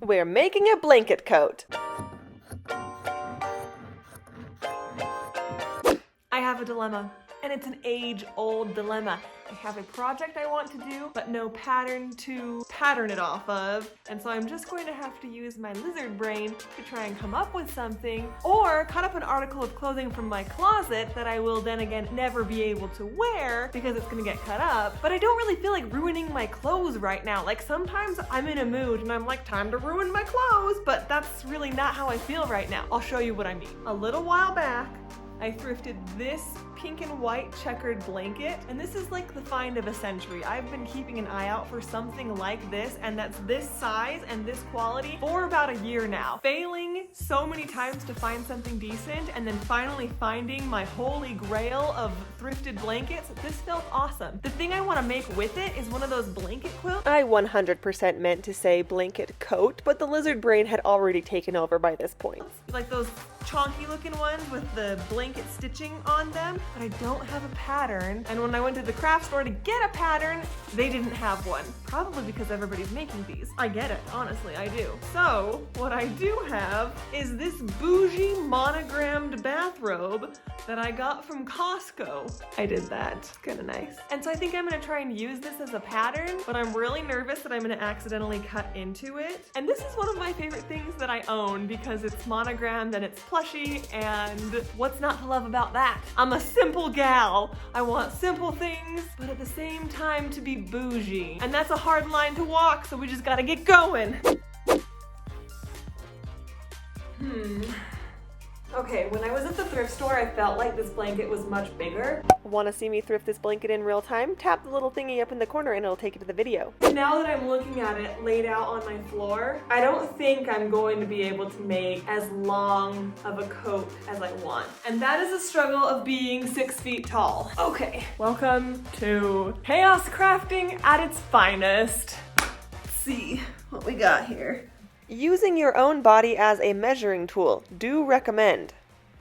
We're making a blanket coat. I have a dilemma, and it's an age-old dilemma. I have a project I want to do, but no pattern to pattern it off of, and so I'm just going to have to use my lizard brain to try and come up with something, or cut up an article of clothing from my closet that I will then again never be able to wear because it's gonna get cut up. But I don't really feel like ruining my clothes right now. Like sometimes I'm in a mood and I'm like, time to ruin my clothes, but that's really not how I feel right now. I'll show you what I mean. A little while back, I thrifted this pink and white checkered blanket, and this is like the find of a century. I've been keeping an eye out for something like this, and that's this size and this quality for about a year now. Failing so many times to find something decent, and then finally finding my holy grail of thrifted blankets, this felt awesome. The thing I want to make with it is one of those blanket quilts. I 100% meant to say blanket coat, but the lizard brain had already taken over by this point. Like those chonky looking ones with the blanket stitching on them, but I don't have a pattern. And when I went to the craft store to get a pattern, they didn't have one. Probably because everybody's making these. I get it, honestly, I do. So what I do have is this bougie monogrammed bathrobe that I got from Costco. I did that, it's kinda nice. And so I think I'm gonna try and use this as a pattern, but I'm really nervous that I'm gonna accidentally cut into it. And this is one of my favorite things that I own because it's monogrammed and it's plushy, and what's not to love about that? I'm a simple gal. I want simple things, but at the same time to be bougie. And that's a hard line to walk, so we just gotta get going. Okay, when I was at the thrift store, I felt like this blanket was much bigger. Want to see me thrift this blanket in real time? Tap the little thingy up in the corner and it'll take you to the video. Now that I'm looking at it laid out on my floor, I don't think I'm going to be able to make as long of a coat as I want. And that is a struggle of being 6 feet tall. Okay, welcome to chaos crafting at its finest. Let's see what we got here. Using your own body as a measuring tool. Do recommend.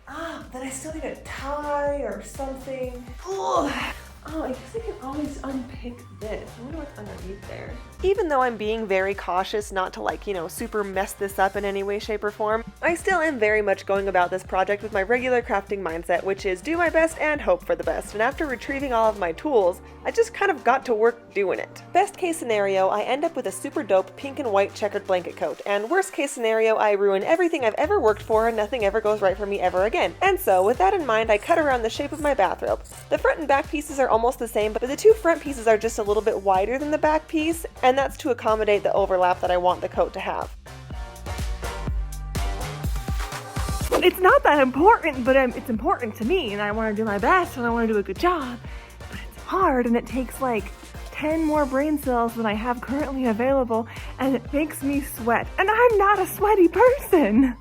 Then I still need a tie or something. Ugh. Oh, I guess I can always unpick this. I wonder what's underneath there. Even though I'm being very cautious not to like, super mess this up in any way, shape, or form, I still am very much going about this project with my regular crafting mindset, which is do my best and hope for the best. And after retrieving all of my tools, I just kind of got to work doing it. Best case scenario, I end up with a super dope pink and white checkered blanket coat. And worst case scenario, I ruin everything I've ever worked for and nothing ever goes right for me ever again. And so, with that in mind, I cut around the shape of my bathrobe. The front and back pieces are almost the same, but the two front pieces are just a little bit wider than the back piece, and that's to accommodate the overlap that I want the coat to have. It's not that important, but it's important to me, and I want to do my best, and I want to do a good job, but it's hard, and it takes like 10 more brain cells than I have currently available, and it makes me sweat, and I'm not a sweaty person.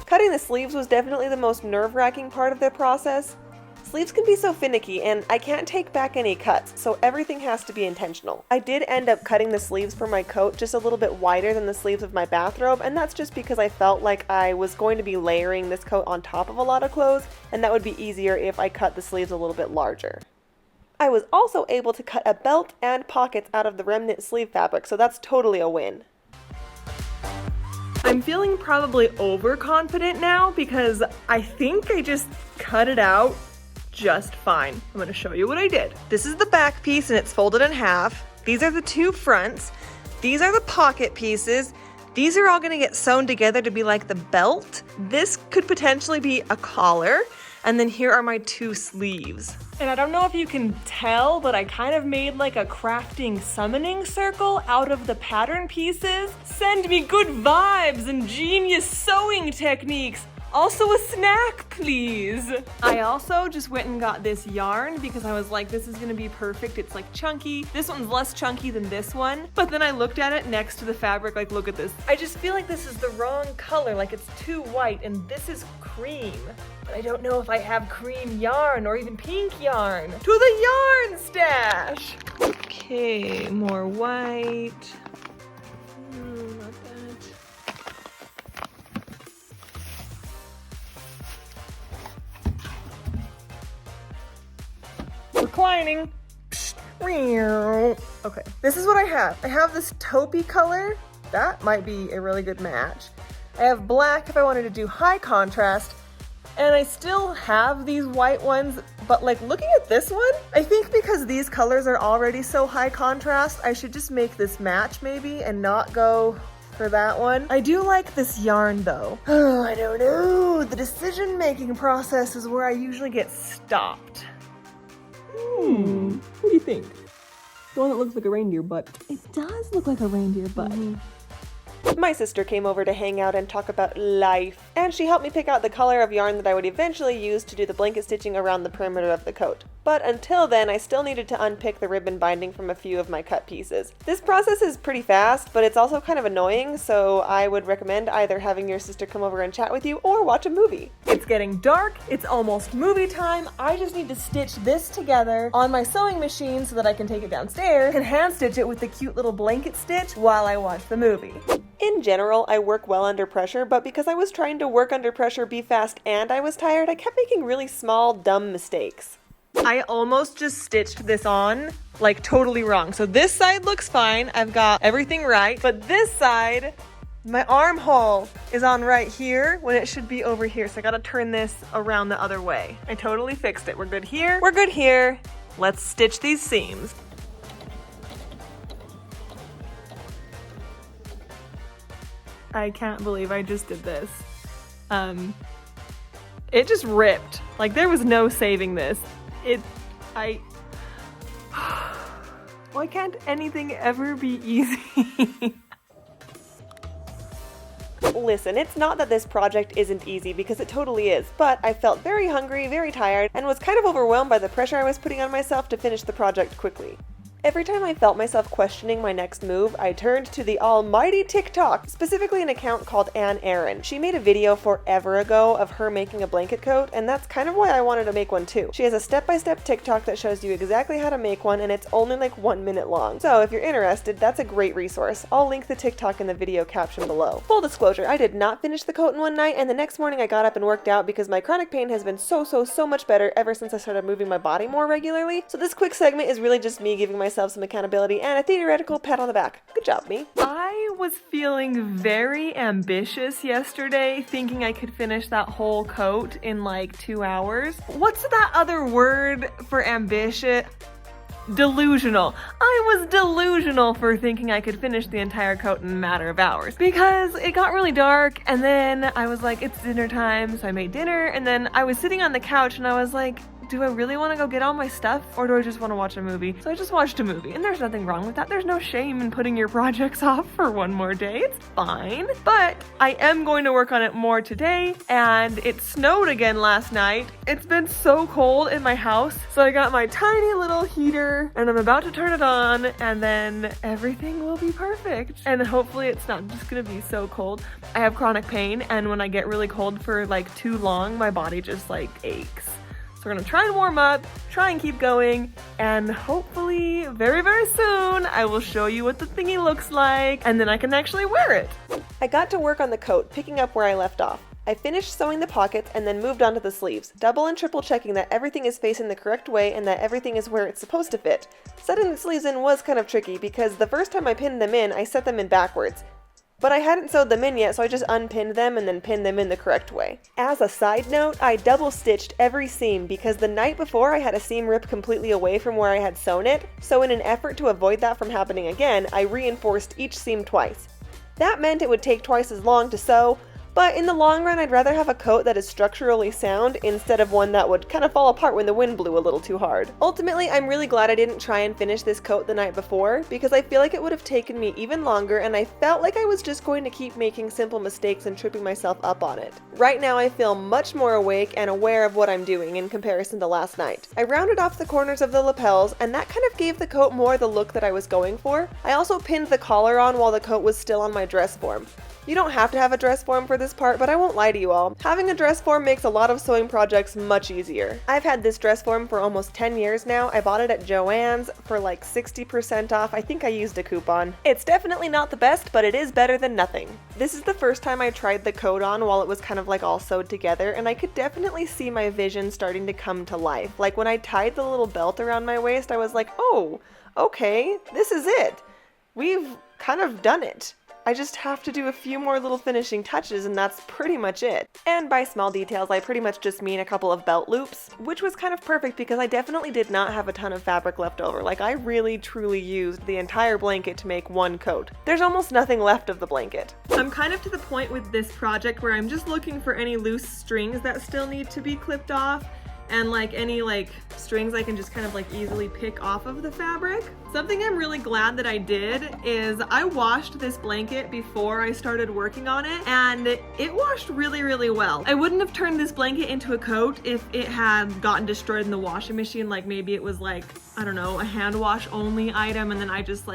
Cutting the sleeves was definitely the most nerve-wracking part of the process. Sleeves can be so finicky, and I can't take back any cuts, so everything has to be intentional. I did end up cutting the sleeves for my coat just a little bit wider than the sleeves of my bathrobe, and that's just because I felt like I was going to be layering this coat on top of a lot of clothes, and that would be easier if I cut the sleeves a little bit larger. I was also able to cut a belt and pockets out of the remnant sleeve fabric, so that's totally a win. I'm feeling probably overconfident now because I think I just cut it out just fine. I'm going to show you what I did. This is the back piece and it's folded in half. These are the two fronts. These are the pocket pieces. These are all going to get sewn together to be like the belt. This could potentially be a collar. And then here are my two sleeves. And I don't know if you can tell, but I kind of made like a crafting summoning circle out of the pattern pieces. Send me good vibes and genius sewing techniques. Also a snack, please. I also just went and got this yarn because I was like, this is gonna be perfect. It's like chunky. This one's less chunky than this one. But then I looked at it next to the fabric, like, look at this. I just feel like this is the wrong color, like it's too white, and this is cream. But I don't know if I have cream yarn or even pink yarn. To the yarn stash. Okay, more white. Not that. Reclining. Okay, this is what I have. I have this taupey color that might be a really good match. I have black if I wanted to do high contrast, and I still have these white ones, but like looking at this one, I think because these colors are already so high contrast, I should just make this match maybe and not go for that one. I do like this yarn though. Oh, I don't know. The decision-making process is where I usually get stopped. What do you think? The one that looks like a reindeer butt. It does look like a reindeer butt. My sister came over to hang out and talk about life, and she helped me pick out the color of yarn that I would eventually use to do the blanket stitching around the perimeter of the coat. But until then, I still needed to unpick the ribbon binding from a few of my cut pieces. This process is pretty fast, but it's also kind of annoying, so I would recommend either having your sister come over and chat with you or watch a movie. It's getting dark, it's almost movie time, I just need to stitch this together on my sewing machine so that I can take it downstairs and hand stitch it with the cute little blanket stitch while I watch the movie. In general, I work well under pressure, but because I was trying to work under pressure, be fast, and I was tired, I kept making really small, dumb mistakes. I almost just stitched this on, like totally wrong. So this side looks fine, I've got everything right, but this side, my armhole is on right here when it should be over here. So I gotta turn this around the other way. I totally fixed it. We're good here, we're good here. Let's stitch these seams. I can't believe I just did this. It just ripped. Like, there was no saving this. Why can't anything ever be easy? Listen, it's not that this project isn't easy, because it totally is, but I felt very hungry, very tired, and was kind of overwhelmed by the pressure I was putting on myself to finish the project quickly. Every time I felt myself questioning my next move, I turned to the almighty TikTok, specifically an account called Anne Aaron. She made a video forever ago of her making a blanket coat, and that's kind of why I wanted to make one too. She has a step-by-step TikTok that shows you exactly how to make one, and it's only like 1 minute long. So if you're interested, that's a great resource. I'll link the TikTok in the video caption below. Full disclosure, I did not finish the coat in one night, and the next morning I got up and worked out because my chronic pain has been so much better ever since I started moving my body more regularly. So this quick segment is really just me giving myself some accountability and a theoretical pat on the back. Good job, me. I was feeling very ambitious yesterday, thinking I could finish that whole coat in like 2 hours. What's that other word for ambitious? Delusional. I was delusional for thinking I could finish the entire coat in a matter of hours, because it got really dark, and then I was like, it's dinner time, so I made dinner, and then I was sitting on the couch and I was like, do I really want to go get all my stuff, or do I just want to watch a movie? So I just watched a movie, and there's nothing wrong with that. There's no shame in putting your projects off for one more day. It's fine. But I am going to work on it more today, and it snowed again last night. It's been so cold in my house, so I got my tiny little heater, and I'm about to turn it on, and then everything will be perfect. And hopefully it's not just gonna be so cold. I have chronic pain, and when I get really cold for like too long, my body just like aches. So we're gonna try and warm up, try and keep going, and hopefully very soon I will show you what the thingy looks like, and then I can actually wear it. I got to work on the coat, picking up where I left off. I finished sewing the pockets and then moved on to the sleeves, double and triple checking that everything is facing the correct way and that everything is where it's supposed to fit. Setting the sleeves in was kind of tricky because the first time I pinned them in, I set them in backwards. But I hadn't sewed them in yet, so I just unpinned them and then pinned them in the correct way. As a side note, I double stitched every seam because the night before I had a seam rip completely away from where I had sewn it, so in an effort to avoid that from happening again, I reinforced each seam twice. That meant it would take twice as long to sew, but in the long run I'd rather have a coat that is structurally sound instead of one that would kind of fall apart when the wind blew a little too hard. Ultimately, I'm really glad I didn't try and finish this coat the night before, because I feel like it would have taken me even longer, and I felt like I was just going to keep making simple mistakes and tripping myself up on it. Right now I feel much more awake and aware of what I'm doing in comparison to last night. I rounded off the corners of the lapels, and that kind of gave the coat more the look that I was going for. I also pinned the collar on while the coat was still on my dress form. You don't have to have a dress form for this part, but I won't lie to you all. Having a dress form makes a lot of sewing projects much easier. I've had this dress form for almost 10 years now. I bought it at Joann's for like 60% off. I think I used a coupon. It's definitely not the best, but it is better than nothing. This is the first time I tried the coat on while it was kind of like all sewed together, and I could definitely see my vision starting to come to life. Like when I tied the little belt around my waist, I was like, oh, okay, this is it. We've kind of done it. I just have to do a few more little finishing touches and that's pretty much it. And by small details, I pretty much just mean a couple of belt loops, which was kind of perfect because I definitely did not have a ton of fabric left over. Like, I really truly used the entire blanket to make one coat. There's almost nothing left of the blanket. I'm kind of to the point with this project where I'm just looking for any loose strings that still need to be clipped off, and like any strings I can just kind of easily pick off of the fabric. Something I'm really glad that I did is I washed this blanket before I started working on it, and it washed really, really well. I wouldn't have turned this blanket into a coat if it had gotten destroyed in the washing machine. Like, maybe it was I don't know, a hand wash only item and then I just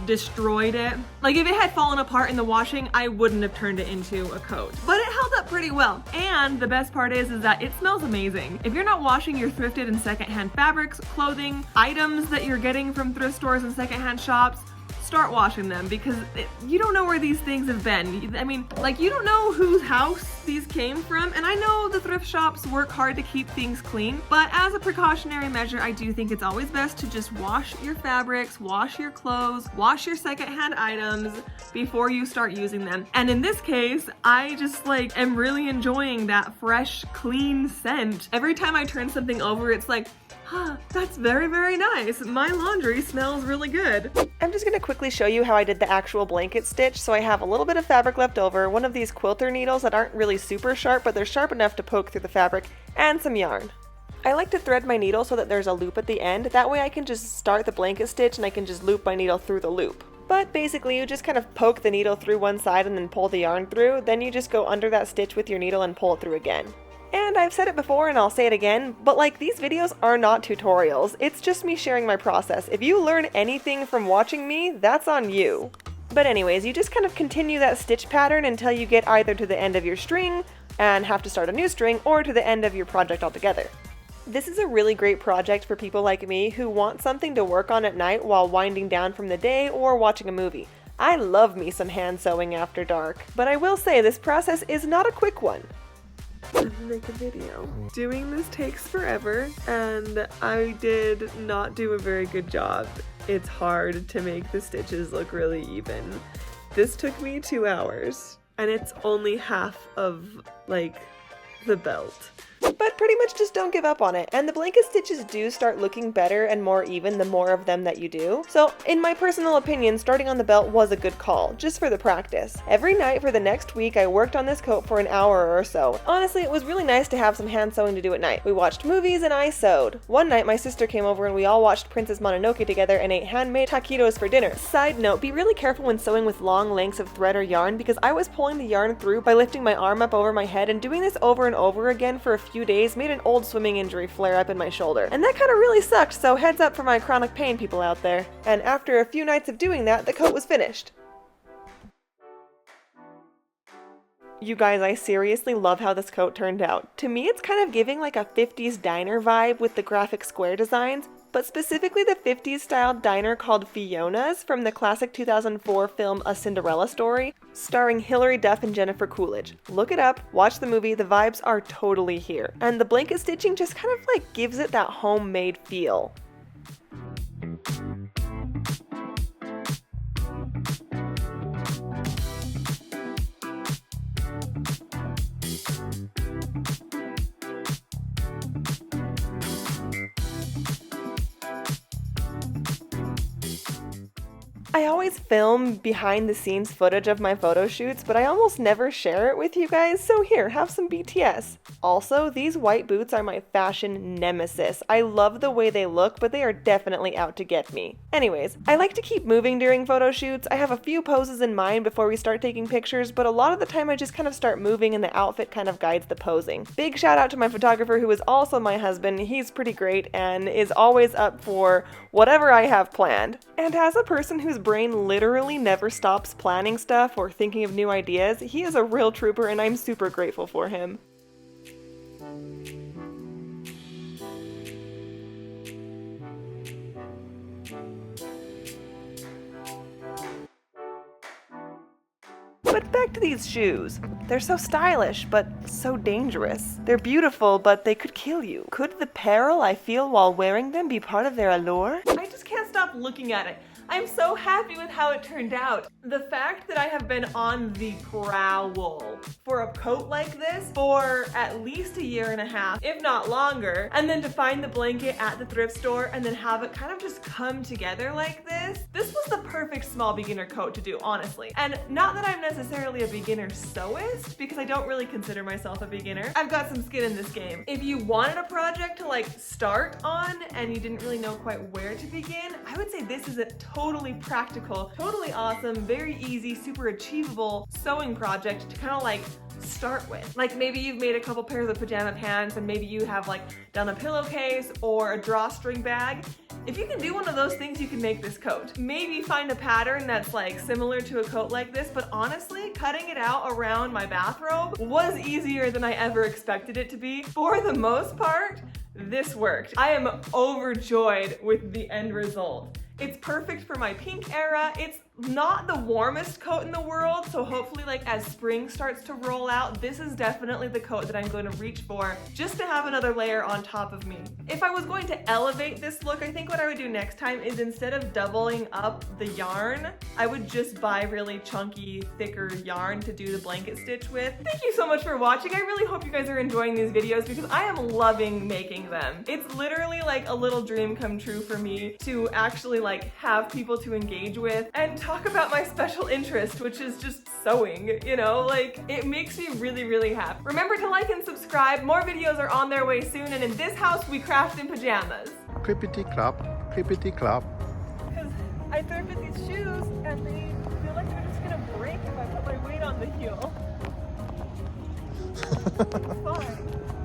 destroyed it. Like, if it had fallen apart in the washing, I wouldn't have turned it into a coat. But it held up pretty well. And the best part is that it smells amazing. If you're not washing your thrifted and secondhand fabrics, clothing, items that you're getting from thrift stores and secondhand shops, start washing them, because you don't know where these things have been. I mean, you don't know whose house these came from, and I know the thrift shops work hard to keep things clean, but as a precautionary measure, I do think it's always best to just wash your fabrics, wash your clothes, wash your secondhand items before you start using them. And in this case, I just am really enjoying that fresh, clean scent. Every time I turn something over, it's that's very, very nice. My laundry smells really good. I'm just gonna quickly show you how I did the actual blanket stitch. So I have a little bit of fabric left over, one of these quilter needles that aren't really super sharp, but they're sharp enough to poke through the fabric, and some yarn. I like to thread my needle so that there's a loop at the end. That way I can just start the blanket stitch and I can just loop my needle through the loop. But basically, you just kind of poke the needle through one side and then pull the yarn through. Then you just go under that stitch with your needle and pull it through again. And I've said it before and I'll say it again, but these videos are not tutorials. It's just me sharing my process. If you learn anything from watching me, that's on you. But anyways, you just kind of continue that stitch pattern until you get either to the end of your string and have to start a new string, or to the end of your project altogether. This is a really great project for people like me who want something to work on at night while winding down from the day or watching a movie. I love me some hand sewing after dark, but I will say this process is not a quick one. I'm gonna make a video. Doing this takes forever, and I did not do a very good job. It's hard to make the stitches look really even. This took me 2 hours, and it's only half of the belt. But pretty much just don't give up on it, and the blanket stitches do start looking better and more even the more of them that you do. So in my personal opinion, starting on the belt was a good call, just for the practice. Every night for the next week I worked on this coat for an hour or so. Honestly, it was really nice to have some hand sewing to do at night. We watched movies and I sewed. One night my sister came over and we all watched Princess Mononoke together and ate handmade taquitos for dinner. Side note, be really careful when sewing with long lengths of thread or yarn, because I was pulling the yarn through by lifting my arm up over my head, and doing this over and over again for a few days made an old swimming injury flare up in my shoulder. And that kind of really sucked, so heads up for my chronic pain people out there. And after a few nights of doing that, the coat was finished. You guys, I seriously love how this coat turned out. To me, it's kind of giving a 50s diner vibe with the graphic square designs, but specifically the 50s style diner called Fiona's from the classic 2004 film A Cinderella Story, starring Hilary Duff and Jennifer Coolidge. Look it up, watch the movie, the vibes are totally here. And the blanket stitching just kind of gives it that homemade feel. I always film behind the scenes footage of my photo shoots, but I almost never share it with you guys, so here, have some BTS. Also, these white boots are my fashion nemesis. I love the way they look, but they are definitely out to get me. Anyways, I like to keep moving during photo shoots. I have a few poses in mind before we start taking pictures, but a lot of the time I just kind of start moving and the outfit kind of guides the posing. Big shout out to my photographer who is also my husband. He's pretty great and is always up for whatever I have planned. And as a person whose brain literally never stops planning stuff or thinking of new ideas, he is a real trooper and I'm super grateful for him. But back to these shoes. They're so stylish, but so dangerous. They're beautiful, but they could kill you. Could the peril I feel while wearing them be part of their allure? I just can't stop looking at it. I'm so happy with how it turned out. The fact that I have been on the prowl for a coat like this for at least a year and a half, if not longer, and then to find the blanket at the thrift store and then have it kind of just come together like this was the perfect small beginner coat to do, honestly. And not that I'm necessarily a beginner sewist, because I don't really consider myself a beginner. I've got some skin in this game. If you wanted a project to like start on and you didn't really know quite where to begin, I would say this is a totally practical, totally awesome, very easy, super achievable sewing project to kind of like start with. Like maybe you've made a couple pairs of pajama pants and maybe you have like done a pillowcase or a drawstring bag. If you can do one of those things, you can make this coat. Maybe find a pattern that's like similar to a coat like this, but honestly, cutting it out around my bathrobe was easier than I ever expected it to be. For the most part, this worked. I am overjoyed with the end result. It's perfect for my pink era. It's not the warmest coat in the world, so hopefully like as spring starts to roll out, this is definitely the coat that I'm going to reach for just to have another layer on top of me. If I was going to elevate this look, I think what I would do next time is instead of doubling up the yarn, I would just buy really chunky, thicker yarn to do the blanket stitch with. Thank you so much for watching. I really hope you guys are enjoying these videos because I am loving making them. It's literally like a little dream come true for me to actually like have people to engage with and talk about my special interest, which is just sewing, you know, like it makes me really, really happy. Remember to like and subscribe. More videos are on their way soon, and in this house we craft in pajamas. Clippity clop, clippity clop. Because I thrifted these shoes and they feel like they're just gonna break if I put my weight on the heel. It's fine.